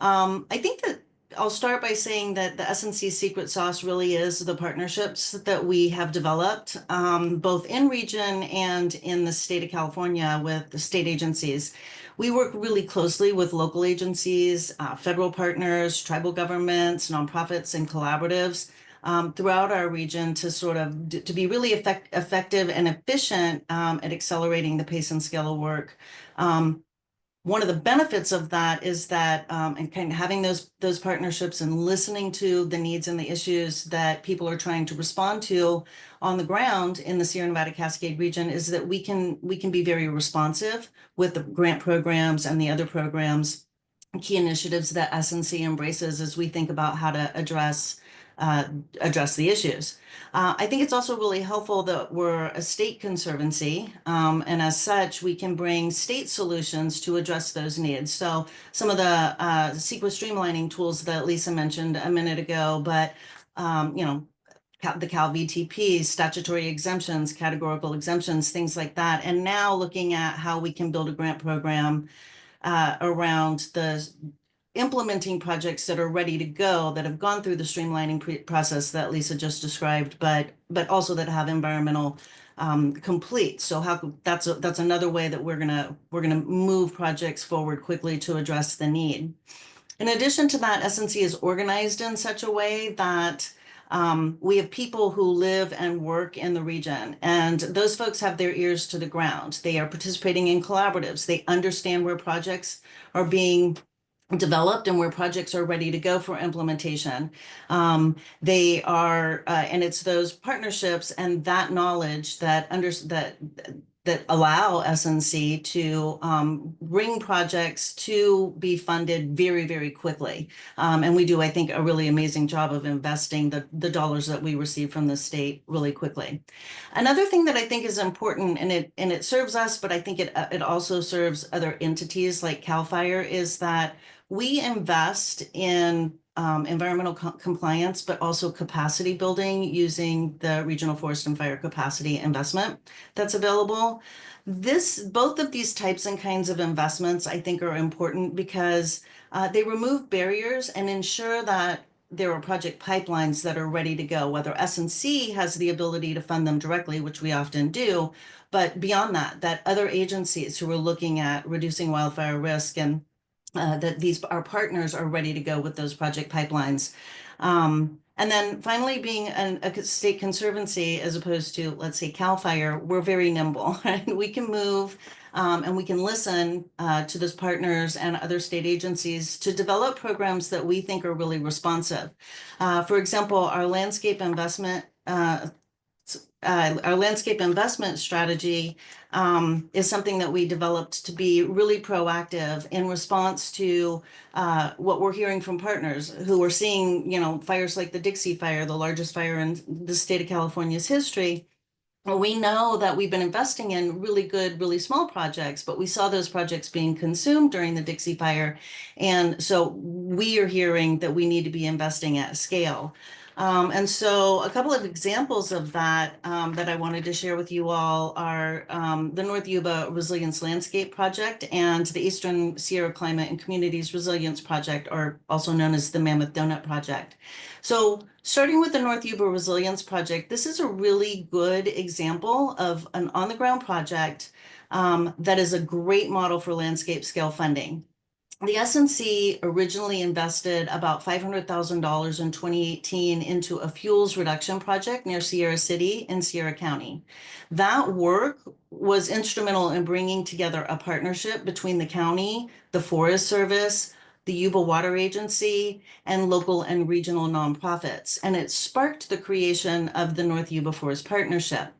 Speaker 5: I think that I'll start by saying that the SNC secret sauce really is the partnerships that we have developed, both in region and in the state of California with the state agencies. We work really closely with local agencies, federal partners, tribal governments, nonprofits, and collaboratives throughout our region to sort of to be really effective and efficient at accelerating the pace and scale of work. One of the benefits of that is that, and kind of having those partnerships and listening to the needs and the issues that people are trying to respond to on the ground in the Sierra Nevada Cascade region, is that we can be very responsive with the grant programs and the other programs, key initiatives that SNC embraces as we think about how to address the issues. I think it's also really helpful that we're a state conservancy, and as such, we can bring state solutions to address those needs. So some of the CEQA streamlining tools that Lisa mentioned a minute ago, but the Cal VTP, statutory exemptions, categorical exemptions, things like that. And now looking at how we can build a grant program around the implementing projects that are ready to go, that have gone through the streamlining process that Lisa just described, but also that have environmental complete. So that's another way that we're gonna move projects forward quickly to address the need. In addition to that, SNC is organized in such a way that we have people who live and work in the region, and those folks have their ears to the ground. They are participating in collaboratives. They understand where projects are being developed and where projects are ready to go for implementation. They are, and it's those partnerships and that knowledge that allow SNC to bring projects to be funded very, very quickly. And we do, I think, a really amazing job of investing the dollars that we receive from the state really quickly. Another thing that I think is important, and it serves us, but I think it also serves other entities like CAL FIRE, is that we invest in environmental compliance, but also capacity building using the Regional Forest and Fire Capacity Investment that's available. Both of these types and kinds of investments, I think, are important because they remove barriers and ensure that there are project pipelines that are ready to go, whether SNC has the ability to fund them directly, which we often do, but beyond that other agencies who are looking at reducing wildfire risk and that our partners are ready to go with those project pipelines. And then finally, being a state conservancy, as opposed to, let's say, CAL FIRE, we're very nimble, right? We can move and we can listen to those partners and other state agencies to develop programs that we think are really responsive. For example, our landscape investment strategy is something that we developed to be really proactive in response to what we're hearing from partners who are seeing, fires like the Dixie Fire, the largest fire in the state of California's history. We know that we've been investing in really good, really small projects, but we saw those projects being consumed during the Dixie Fire. And so we are hearing that we need to be investing at scale. And so a couple of examples of that that I wanted to share with you all are the North Yuba Resilience Landscape Project and the Eastern Sierra Climate and Communities Resilience Project, or also known as the Mammoth Donut Project. So starting with the North Yuba Resilience Project, this is a really good example of an on-the-ground project that is a great model for landscape scale funding. The SNC originally invested about $500,000 in 2018 into a fuels reduction project near Sierra City in Sierra County. That work was instrumental in bringing together a partnership between the county, the Forest Service, the Yuba Water Agency, and local and regional nonprofits. And it sparked the creation of the North Yuba Forest Partnership.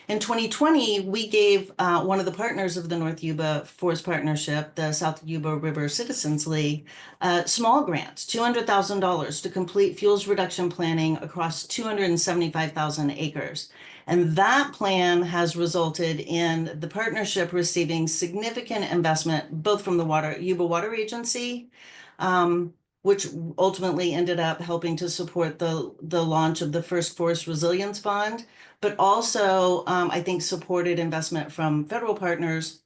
Speaker 5: In 2020, we gave one of the partners of the North Yuba Forest Partnership, the South Yuba River Citizens League, a small grant, $200,000 to complete fuels reduction planning across 275,000 acres. And that plan has resulted in the partnership receiving significant investment, both from the Yuba Water Agency, which ultimately ended up helping to support the launch of the first Forest Resilience Bond, but also, I think, supported investment from federal partners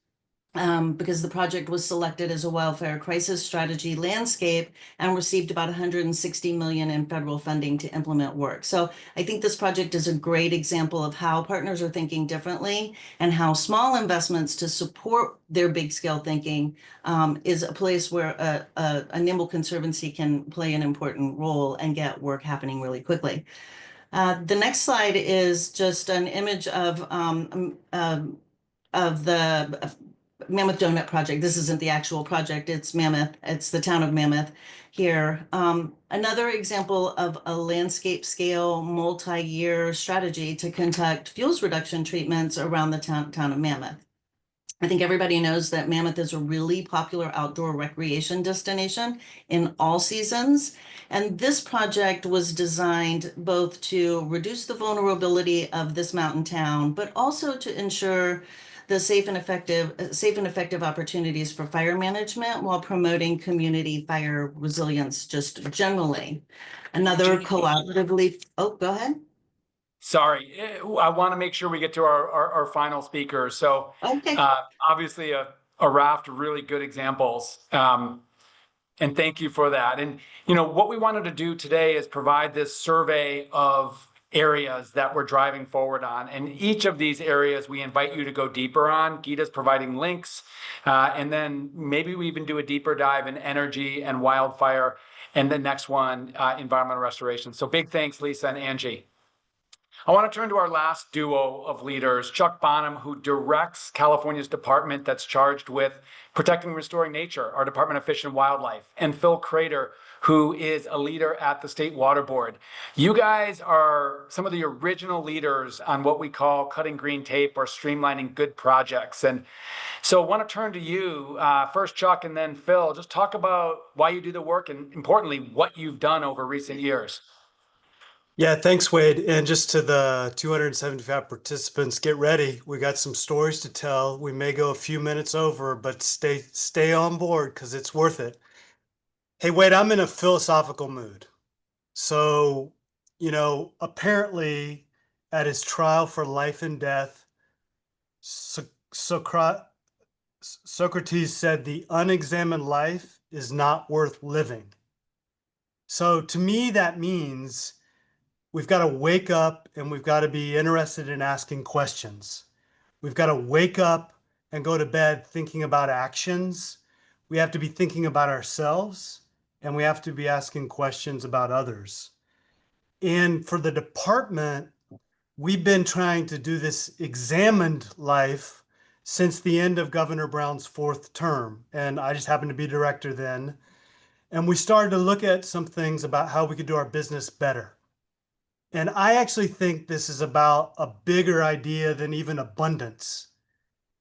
Speaker 5: because the project was selected as a wildfire crisis strategy landscape and received about $160 million in federal funding to implement work. So I think this project is a great example of how partners are thinking differently and how small investments to support their big scale thinking is a place where a nimble conservancy can play an important role and get work happening really quickly. The next slide is just an image of the Mammoth Donut Project. This isn't the actual project, it's Mammoth. It's the town of Mammoth here. Another example of a landscape scale multi-year strategy to conduct fuels reduction treatments around the town of Mammoth. I think everybody knows that Mammoth is a really popular outdoor recreation destination in all seasons. And this project was designed both to reduce the vulnerability of this mountain town, but also to ensure the safe and effective opportunities for fire management while promoting community fire resilience just generally. Another collaboratively, oh, go ahead.
Speaker 1: Sorry, I want to make sure we get to our final speaker. So
Speaker 5: Okay.
Speaker 1: obviously a raft of really good examples. And thank you for that. And, what we wanted to do today is provide this survey of areas that we're driving forward on. And each of these areas we invite you to go deeper on. Geeta's providing links. And then maybe we even do a deeper dive in energy and wildfire. And the next one, environmental restoration. So big thanks, Lisa and Angie. I want to turn to our last duo of leaders, Chuck Bonham, who directs California's department that's charged with protecting and restoring nature, our Department of Fish and Wildlife, and Phil Crater, who is a leader at the State Water Board. You guys are some of the original leaders on what we call cutting green tape or streamlining good projects. And so I want to turn to you, first Chuck and then Phil. Just talk about why you do the work and, importantly, what you've done over recent years.
Speaker 6: Yeah, thanks, Wade. And just to the 275 participants, get ready. We got some stories to tell. We may go a few minutes over, but stay on board because it's worth it. Hey, Wade, I'm in a philosophical mood. So, apparently at his trial for life and death, Socrates said the unexamined life is not worth living. So to me, that means we've got to wake up and we've got to be interested in asking questions. We've got to wake up and go to bed thinking about actions. We have to be thinking about ourselves and we have to be asking questions about others. And for the department, we've been trying to do this examined life since the end of Governor Brown's 4th term. And I just happened to be director then. And we started to look at some things about how we could do our business better. And I actually think this is about a bigger idea than even abundance.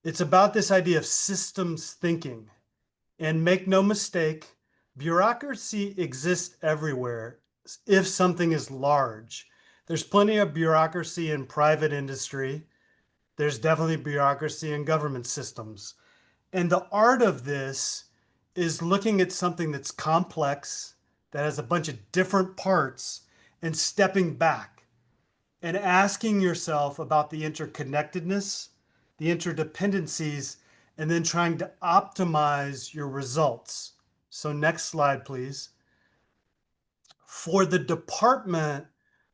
Speaker 6: It's about this idea of systems thinking. And make no mistake, bureaucracy exists everywhere if something is large. There's plenty of bureaucracy in private industry. There's definitely bureaucracy in government systems. And the art of this is looking at something that's complex, that has a bunch of different parts, and stepping back and asking yourself about the interconnectedness, the interdependencies, and then trying to optimize your results. So next slide, please. For the department,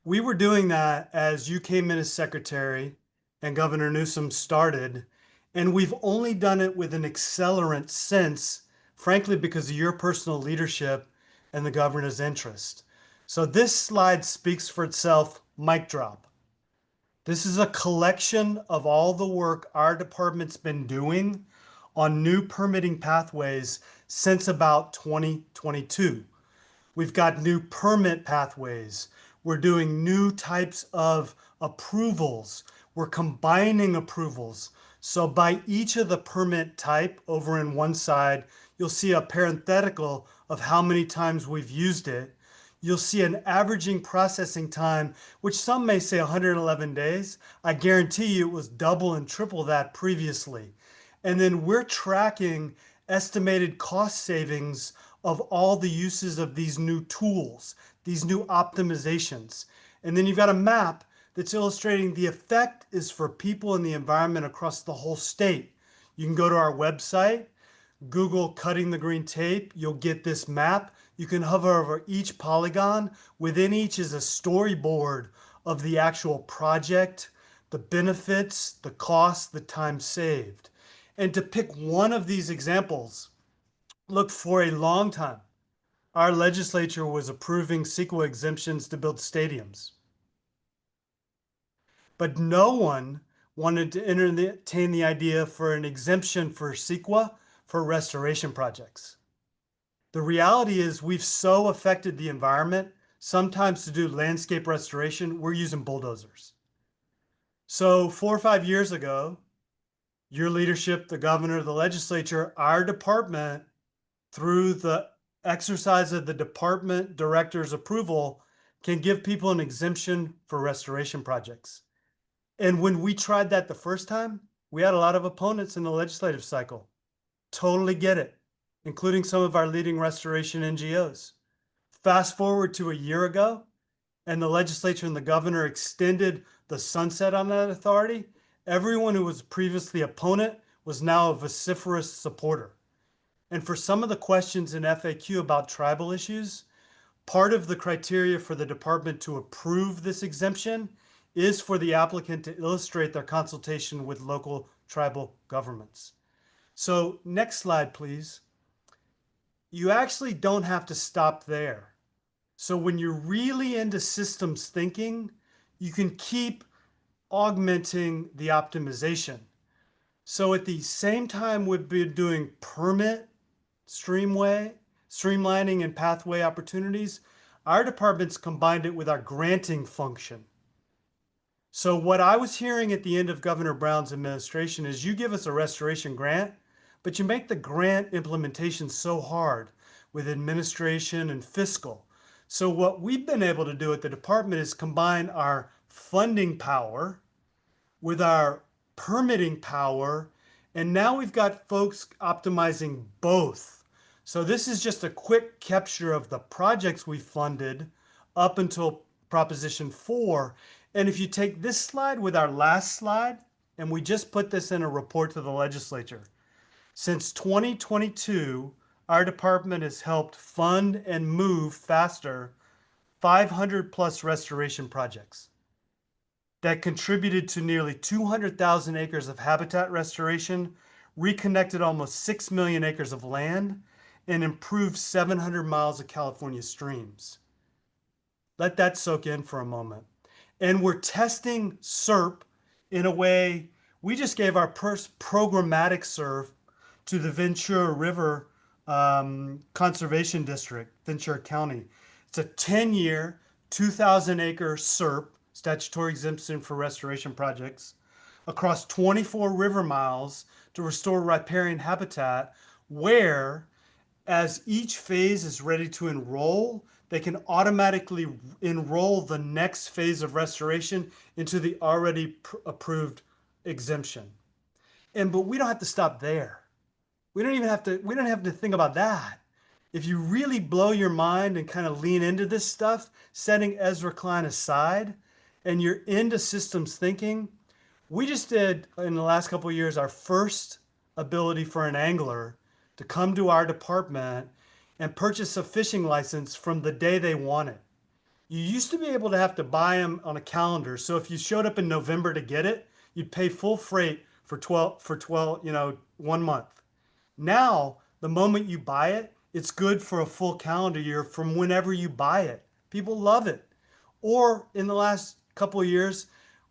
Speaker 6: we were doing that as you came in as secretary and Governor Newsom started, and we've only done it with an accelerant since, frankly, because of your personal leadership and the governor's interest. So this slide speaks for itself, mic drop. This is a collection of all the work our department's been doing on new permitting pathways since about 2022. We've got new permit pathways. We're doing new types of approvals. We're combining approvals. So by each of the permit type over in one side, you'll see a parenthetical of how many times we've used it. You'll see an averaging processing time, which some may say 111 days. I guarantee you it was double and triple that previously. And then we're tracking estimated cost savings of all the uses of these new tools, these new optimizations. And then you've got a map that's illustrating the effect is for people in the environment across the whole state. You can go to our website, Google cutting the green tape, you'll get this map. You can hover over each polygon. Within each is a storyboard of the actual project, the benefits, the cost, the time saved. And to pick one of these examples, look, for a long time, our legislature was approving CEQA exemptions to build stadiums. But no one wanted to entertain the idea for an exemption for CEQA for restoration projects. The reality is we've so affected the environment, sometimes to do landscape restoration, we're using bulldozers. So 4 or 5 years ago, your leadership, the governor, the legislature, our department, through the exercise of the department director's approval, can give people an exemption for restoration projects. And when we tried that the first time, we had a lot of opponents in the legislative cycle. Totally get it, including some of our leading restoration NGOs. Fast forward to a year ago, and the legislature and the governor extended the sunset on that authority. Everyone who was previously opponent was now a vociferous supporter. And for some of the questions in FAQ about tribal issues, part of the criteria for the department to approve this exemption is for the applicant to illustrate their consultation with local tribal governments. So next slide, please. You actually don't have to stop there. So when you're really into systems thinking, you can keep augmenting the optimization. So at the same time we've been doing permit streamlining and pathway opportunities, our department's combined it with our granting function. So what I was hearing at the end of Governor Brown's administration is you give us a restoration grant, but you make the grant implementation so hard with administration and fiscal. So what we've been able to do at the department is combine our funding power with our permitting power, and now we've got folks optimizing both. So this is just a quick capture of the projects we funded up until Proposition 4. And if you take this slide with our last slide, and we just put this in a report to the legislature, since 2022, our department has helped fund and move faster 500 plus restoration projects that contributed to nearly 200,000 acres of habitat restoration, reconnected almost 6 million acres of land, and improved 700 miles of California streams. Let that soak in for a moment. And we're testing SERP in a way, we just gave our first programmatic SERP to the Ventura River Conservation District, Ventura County. It's a 10-year, 2,000-acre SERP, statutory exemption for restoration projects, across 24 river miles to restore riparian habitat, where, as each phase is ready to enroll, they can automatically enroll the next phase of restoration into the already approved exemption. But we don't have to stop there. We don't have to think about that. If you really blow your mind and kind of lean into this stuff, setting Ezra Klein aside, and you're into systems thinking, we just did in the last couple of years our first ability for an angler to come to our department and purchase a fishing license from the day they want it. You used to be able to have to buy them on a calendar. So if you showed up in November to get it, you'd pay full freight for 1 month. Now, the moment you buy it, it's good for a full calendar year from whenever you buy it. People love it. Or in the last couple of years,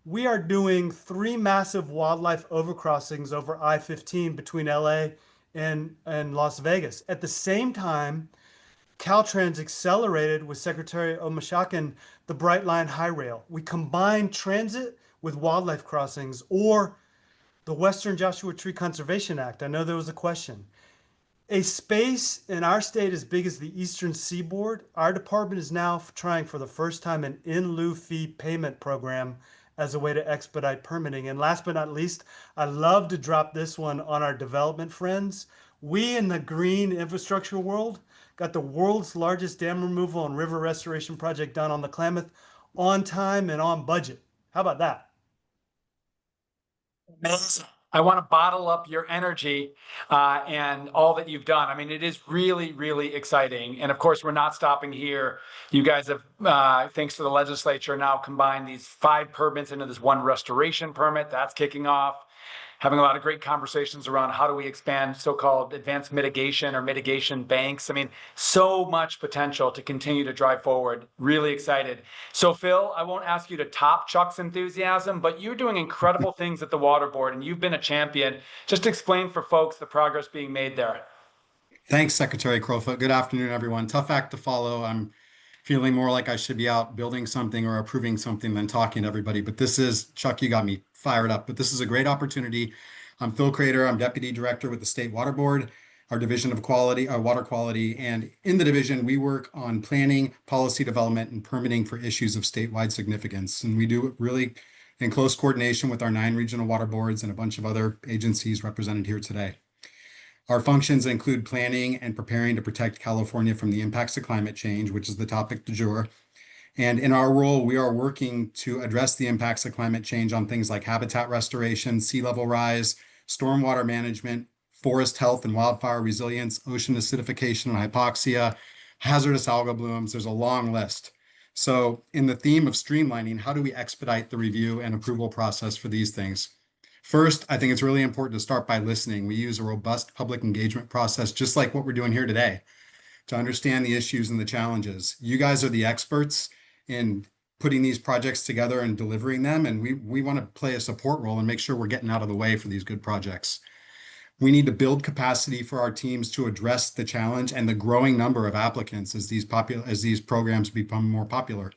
Speaker 6: we are doing 3 massive wildlife overcrossings over I-15 between LA and Las Vegas. At the same time, Caltrans accelerated with Secretary Omashakin the Bright Line High Rail. We combined transit with wildlife crossings, or the Western Joshua Tree Conservation Act. I know there was a question. A space in our state as big as the Eastern Seaboard, our department is now trying for the first time an in lieu fee payment program as a way to expedite permitting. And last but not least, I love to drop this one on our development friends. We in the green infrastructure world got the world's largest dam removal and river restoration project done on the Klamath on time and on budget. How about that?
Speaker 1: Amazing. I want to bottle up your energy and all that you've done. I mean, it is really, really exciting. And of course, we're not stopping here. You guys have, thanks to the legislature, now combined these 5 permits into this 1 restoration permit. That's kicking off. Having a lot of great conversations around how do we expand so-called advanced mitigation or mitigation banks. I mean, so much potential to continue to drive forward. Really excited. So Phil, I won't ask you to top Chuck's enthusiasm, but you're doing incredible things at the Water Board and you've been a champion. Just explain for folks the progress being made there.
Speaker 7: Thanks, Secretary Crowfoot. Good afternoon, everyone. Tough act to follow. I'm feeling more like I should be out building something or approving something than talking to everybody. But this is, Chuck, you got me fired up. But this is a great opportunity. I'm Phil Crater. I'm Deputy Director with the State Water Board, our Division of Water Quality. And in the division, we work on planning, policy development, and permitting for issues of statewide significance. And we do it really in close coordination with our 9 regional water boards and a bunch of other agencies represented here today. Our functions include planning and preparing to protect California from the impacts of climate change, which is the topic du jour. And in our role, we are working to address the impacts of climate change on things like habitat restoration, sea level rise, stormwater management, forest health and wildfire resilience, ocean acidification and hypoxia, hazardous algal blooms. There's a long list. So in the theme of streamlining, how do we expedite the review and approval process for these things? First, I think it's really important to start by listening. We use a robust public engagement process, just like what we're doing here today, to understand the issues and the challenges. You guys are the experts in putting these projects together and delivering them, and we want to play a support role and make sure we're getting out of the way for these good projects. We need to build capacity for our teams to address the challenge and the growing number of applicants as these programs become more popular.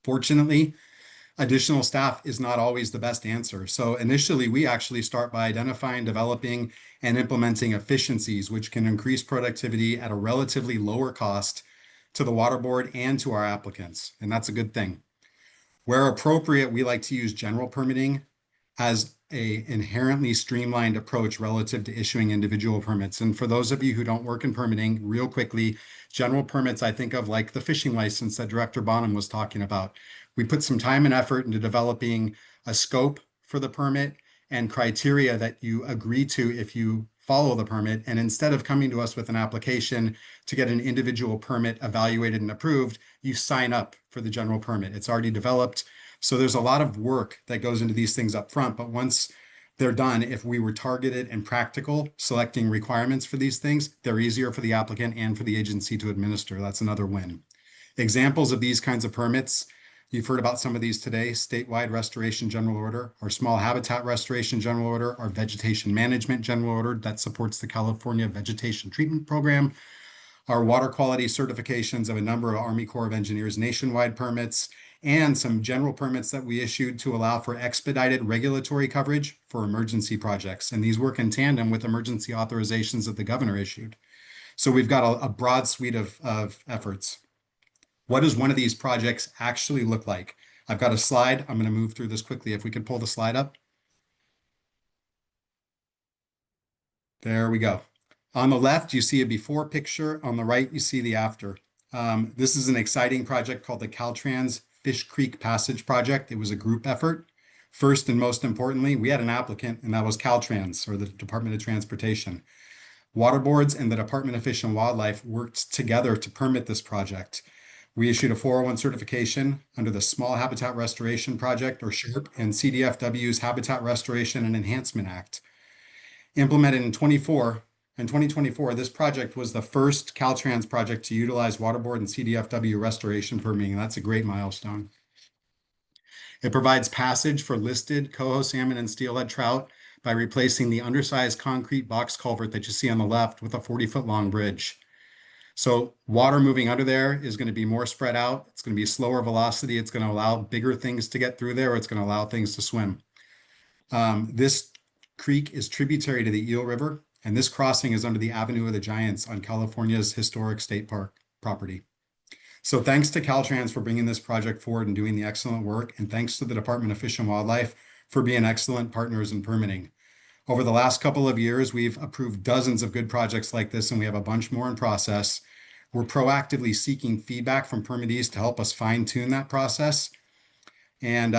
Speaker 7: Fortunately, additional staff is not always the best answer. So initially, we actually start by identifying, developing, and implementing efficiencies, which can increase productivity at a relatively lower cost to the water board and to our applicants. And that's a good thing. Where appropriate, we like to use general permitting as an inherently streamlined approach relative to issuing individual permits. And for those of you who don't work in permitting, real quickly, general permits I think of like the fishing license that Director Bonham was talking about. We put some time and effort into developing a scope for the permit and criteria that you agree to if you follow the permit. And instead of coming to us with an application to get an individual permit evaluated and approved, you sign up for the general permit. It's already developed. So there's a lot of work that goes into these things up front. But once they're done, if we were targeted and practical selecting requirements for these things, they're easier for the applicant and for the agency to administer. That's another win. Examples of these kinds of permits, you've heard about some of these today: statewide restoration general order, our small habitat restoration general order, our vegetation management general order that supports the California Vegetation Treatment Program, our water quality certifications of a number of Army Corps of Engineers nationwide permits, and some general permits that we issued to allow for expedited regulatory coverage for emergency projects. And these work in tandem with emergency authorizations that the governor issued. So we've got a broad suite of efforts. What does one of these projects actually look like? I've got a slide. I'm going to move through this quickly. If we could pull the slide up. There we go. On the left, you see a before picture. On the right, you see the after. This is an exciting project called the Caltrans Fish Creek Passage Project. It was a group effort. First and most importantly, we had an applicant, and that was Caltrans, or the Department of Transportation. Water boards and the Department of Fish and Wildlife worked together to permit this project. We issued a 401 certification under the Small Habitat Restoration Project, or SHARP, and CDFW's Habitat Restoration and Enhancement Act. Implemented in 2024, this project was the first Caltrans project to utilize waterboard and CDFW restoration permitting. That's a great milestone. It provides passage for listed coho salmon and steelhead trout by replacing the undersized concrete box culvert that you see on the left with a 40-foot long bridge. So water moving under there is going to be more spread out. It's going to be slower velocity. It's going to allow bigger things to get through there. It's going to allow things to swim. This creek is tributary to the Eel River, and this crossing is under the Avenue of the Giants on California's historic state park property. So thanks to Caltrans for bringing this project forward and doing the excellent work, and thanks to the Department of Fish and Wildlife for being excellent partners in permitting. Over the last couple of years, we've approved dozens of good projects like this, and we have a bunch more in process. We're proactively seeking feedback from permittees to help us fine-tune that process. And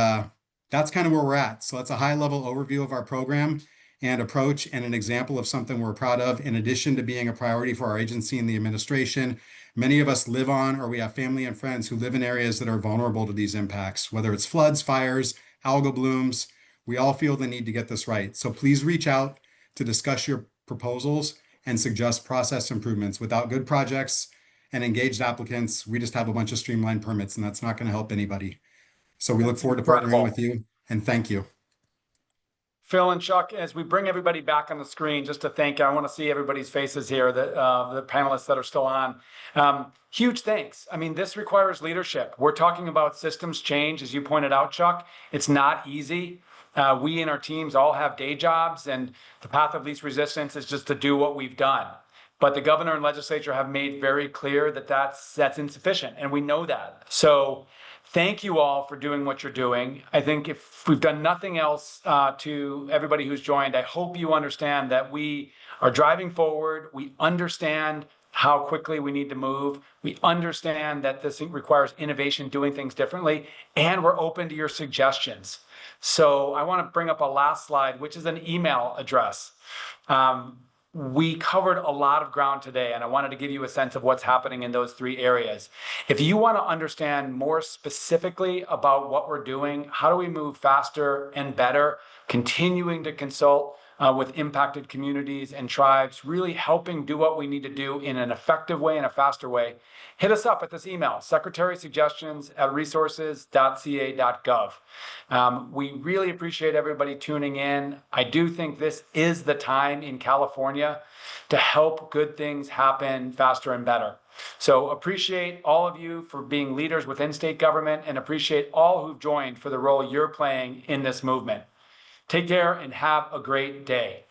Speaker 7: that's kind of where we're at. So that's a high-level overview of our program and approach, and an example of something we're proud of. In addition to being a priority for our agency and the administration, many of us live on, or we have family and friends who live in areas that are vulnerable to these impacts, whether it's floods, fires, algal blooms. We all feel the need to get this right. So please reach out to discuss your proposals and suggest process improvements. Without good projects and engaged applicants, we just have a bunch of streamlined permits, and that's not going to help anybody. So we look forward to partnering with you, and thank you.
Speaker 1: Phil and Chuck, as we bring everybody back on the screen, just to thank, I want to see everybody's faces here, the panelists that are still on. Huge thanks. I mean, this requires leadership. We're talking about systems change, as you pointed out, Chuck. It's not easy. We and our teams all have day jobs, and the path of least resistance is just to do what we've done. But the governor and legislature have made very clear that that's insufficient, and we know that. So thank you all for doing what you're doing. I think if we've done nothing else to everybody who's joined, I hope you understand that we are driving forward. We understand how quickly we need to move. We understand that this requires innovation, doing things differently, and we're open to your suggestions. So I want to bring up a last slide, which is an email address. we covered a lot of ground today, and I wanted to give you a sense of what's happening in those 3 areas. If you want to understand more specifically about what we're doing, how do we move faster and better, continuing to consult with impacted communities and tribes, really helping do what we need to do in an effective way and a faster way, hit us up at this email, secretarysuggestions@resources.ca.gov. We really appreciate everybody tuning in. I do think this is the time in California to help good things happen faster and better. So appreciate all of you for being leaders within state government, and appreciate all who've joined for the role you're playing in this movement. Take care and have a great day.